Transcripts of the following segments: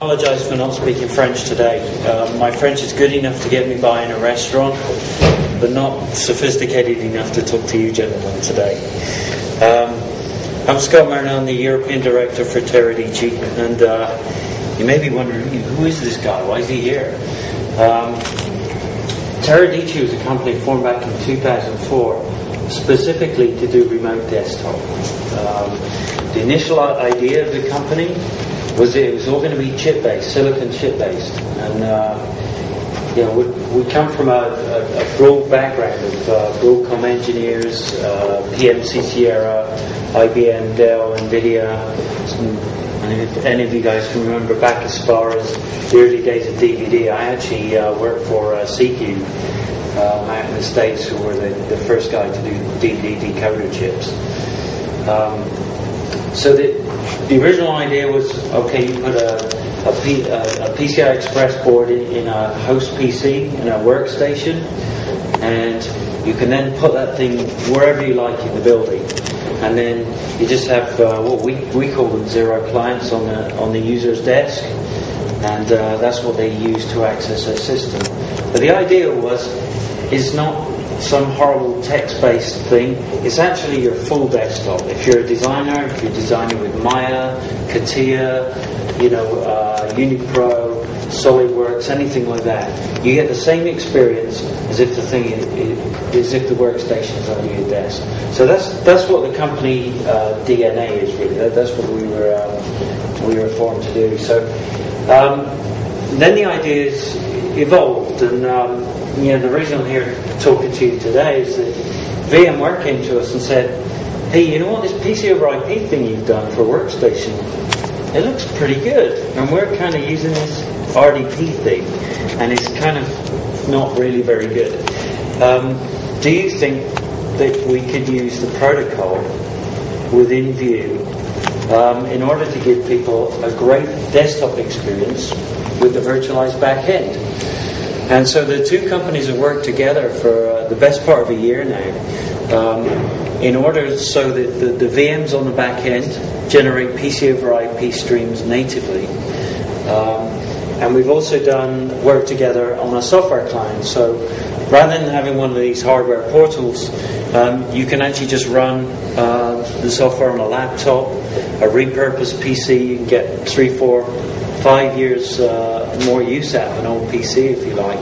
I apologise for not speaking French today. My French is good enough to get me by in a restaurant, but not sophisticated enough to talk to you gentlemen today. I'm Scott Murnan, the European director for Teradici, and you may be wondering, who is this guy? Why is he here? Teradici was a company formed back in 2004 specifically to do remote desktop. The initial idea of the company was it was all going to be chip-based, silicon chip-based, and we come from a broad background of Broadcom engineers, PMC Sierra, IBM, Dell, NVIDIA. And if any of you guys can remember back as far as the early days of DVD, I actually worked for CQ out in the States, who were the first guy to do DVD decoder chips. So the original idea was, okay, you put a PCI Express board in a host PC, in a workstation, and you can then put that thing wherever you like in the building. And then you just have what we call them zero clients on the user's desk, and that's what they use to access their system. But the idea is not some horrible text-based thing. It's actually your full desktop. If you're a designer, if you're designing with Maya, CATIA, UniPro, SolidWorks, anything like that, you get the same experience as if the workstation is on your desk. So that's what the company DNA is really. That's what we were formed to do. So then the ideas evolved, and the reason I'm here talking to you today is that VMware came to us and said, hey, you know what, this PC over IP thing you've done for workstation, it looks pretty good, and we're kind of using this RDP thing, and it's kind of not really very good. Do you think that we could use the protocol within Vue in order to give people a great desktop experience with the virtualized back end? And so the two companies have worked together for the best part of a year now in order so that the VMs on the back end generate PC over IP streams natively. And we've also done work together on a software client. So rather than having one of these hardware portals, you can actually just run the software on a laptop, a repurposed PC. You can get 3, 4, 5 years more use out of an old PC if you like,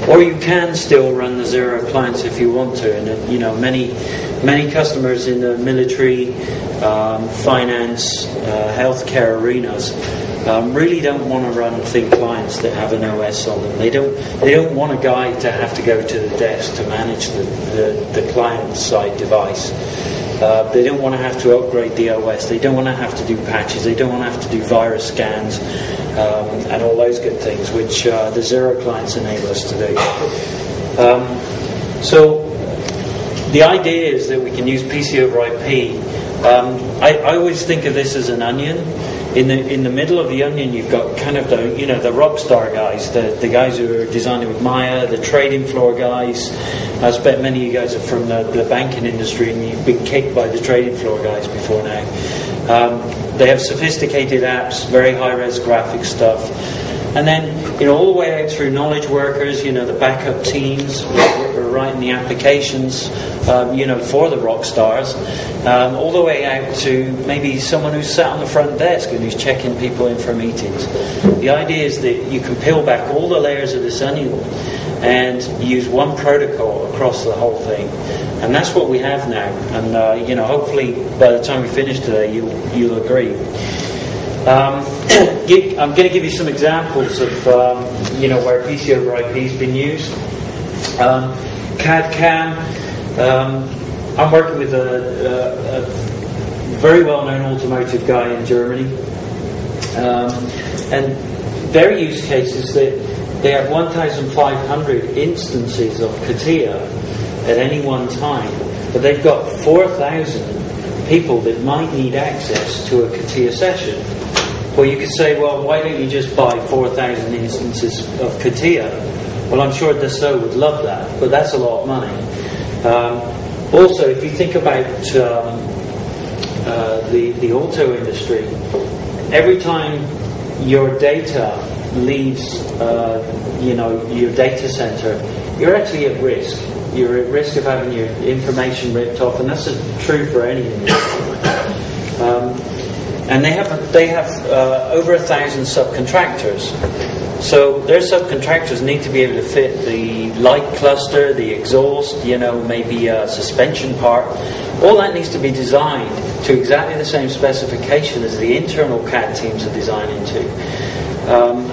or you can still run the zero clients if you want to. And many customers in the military, finance, healthcare arenas really don't want to run thin clients that have an OS on them. They don't want a guy to have to go to the desk to manage the client side device. They don't want to have to upgrade the OS. They don't want to have to do patches. They don't want to have to do virus scans and all those good things, which the zero clients enable us to do. So the idea is that we can use PC over IP. I always think of this as an onion. In the middle of the onion, you've got kind of the rock star guys, the guys who are designing with Maya, the trading floor guys. I expect many of you guys are from the banking industry, and you've been kicked by the trading floor guys before now. They have sophisticated apps, very high-res graphics stuff, and then all the way out through knowledge workers, the backup teams who are writing the applications, for the rock stars, all the way out to maybe someone who's sat on the front desk and who's checking people in for meetings. The idea is that you can peel back all the layers of this onion and use one protocol across the whole thing, and that's what we have now. And hopefully by the time we finish today, you'll agree. I'm going to give you some examples of where PC over IP has been used. CAD/CAM. I'm working with a very well-known automotive guy in Germany, and their use case is that they have 1,500 instances of CATIA at any one time, but they've got 4,000 people that might need access to a CATIA session. Well, you could say, well, why don't you just buy 4,000 instances of CATIA? Well, I'm sure Dassault would love that, but that's a lot of money. Also, if you think about the auto industry, every time your data leaves, your data center, you're actually at risk. You're at risk of having your information ripped off, and that's true for any industry. And they have over 1,000 subcontractors. So their subcontractors need to be able to fit the light cluster, the exhaust, maybe a suspension part. All that needs to be designed to exactly the same specification as the internal CAD teams are designing to.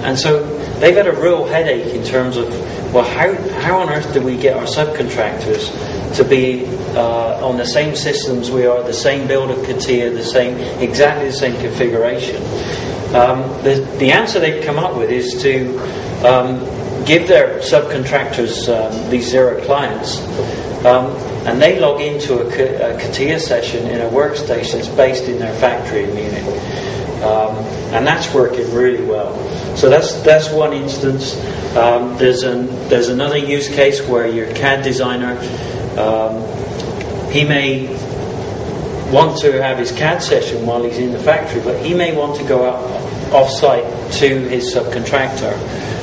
And so they've had a real headache in terms of, well, how on earth do we get our subcontractors to be on the same systems we are, the same build of CATIA, exactly the same configuration? The answer they've come up with is to give their subcontractors these zero clients, and they log into a CATIA session in a workstation that's based in their factory in Munich, and that's working really well. So that's one instance. There's another use case where your CAD designer, he may want to have his CAD session while he's in the factory, but he may want to go out off-site to his subcontractor,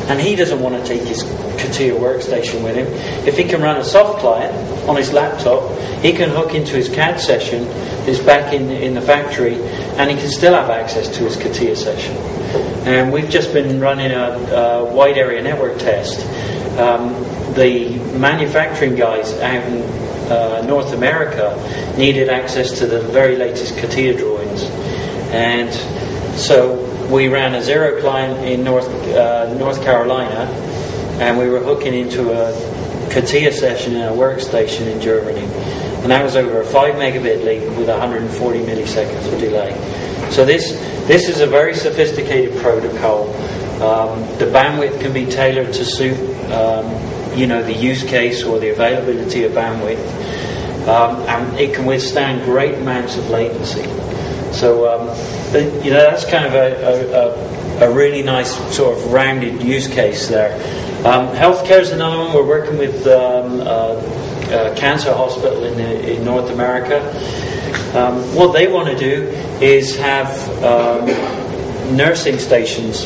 and he doesn't want to take his CATIA workstation with him. If he can run a soft client on his laptop, he can hook into his CAD session, is back in the factory, and he can still have access to his CATIA session. And we've just been running a wide area network test. The manufacturing guys out in North America needed access to the very latest CATIA drawings, and so we ran a zero client in North Carolina, and we were hooking into a CATIA session in a workstation in Germany, and that was over a 5 megabit link with 140 milliseconds of delay. So this is a very sophisticated protocol. The bandwidth can be tailored to suit the use case or the availability of bandwidth, and it can withstand great amounts of latency. So that's kind of a really nice sort of rounded use case there. Healthcare is another one. We're working with a cancer hospital in North America. What they want to do is have nursing stations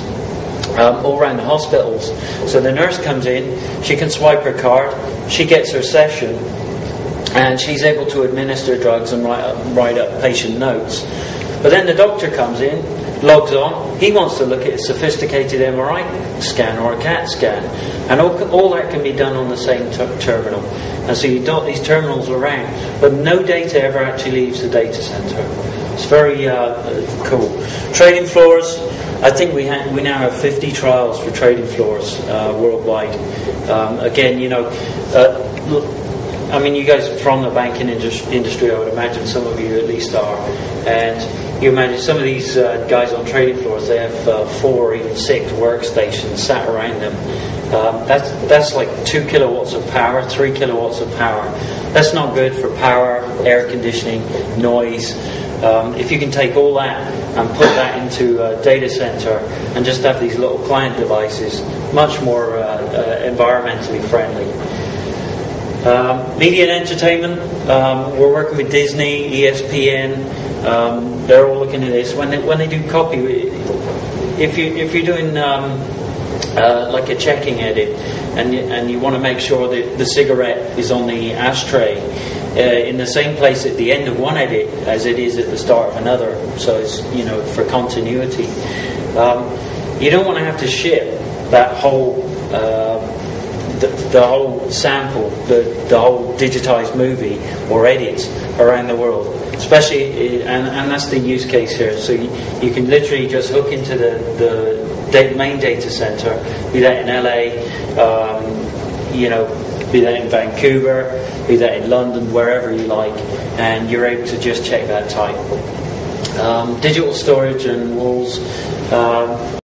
all around the hospitals. So the nurse comes in, she can swipe her card, she gets her session, and she's able to administer drugs and write up patient notes. But then the doctor comes in, logs on, he wants to look at a sophisticated MRI scan or a CAT scan, and all that can be done on the same terminal. And so you dot these terminals around, but no data ever actually leaves the data center. It's very cool. Trading floors, I think we now have 50 trials for trading floors worldwide. Again, you guys are from the banking industry, I would imagine some of you at least are, and you imagine some of these guys on trading floors, they have 4 or even 6 workstations sat around them. That's like 2 kilowatts of power, 3 kilowatts of power. That's not good for power, air conditioning, noise. If you can take all that and put that into a data center and just have these little client devices, much more environmentally friendly. Media and entertainment, we're working with Disney, ESPN, they're all looking at this. When they do copy, if you're doing like a checking edit and you want to make sure that the cigarette is on the ashtray in the same place at the end of one edit as it is at the start of another, so it's for continuity, you don't want to have to ship that whole the whole sample, the whole digitized movie or edits around the world, especially, and that's the use case here. So you can literally just hook into the main data center, be that in LA, be that in Vancouver, be that in London, wherever you like, and you're able to just check that type. Digital storage and walls.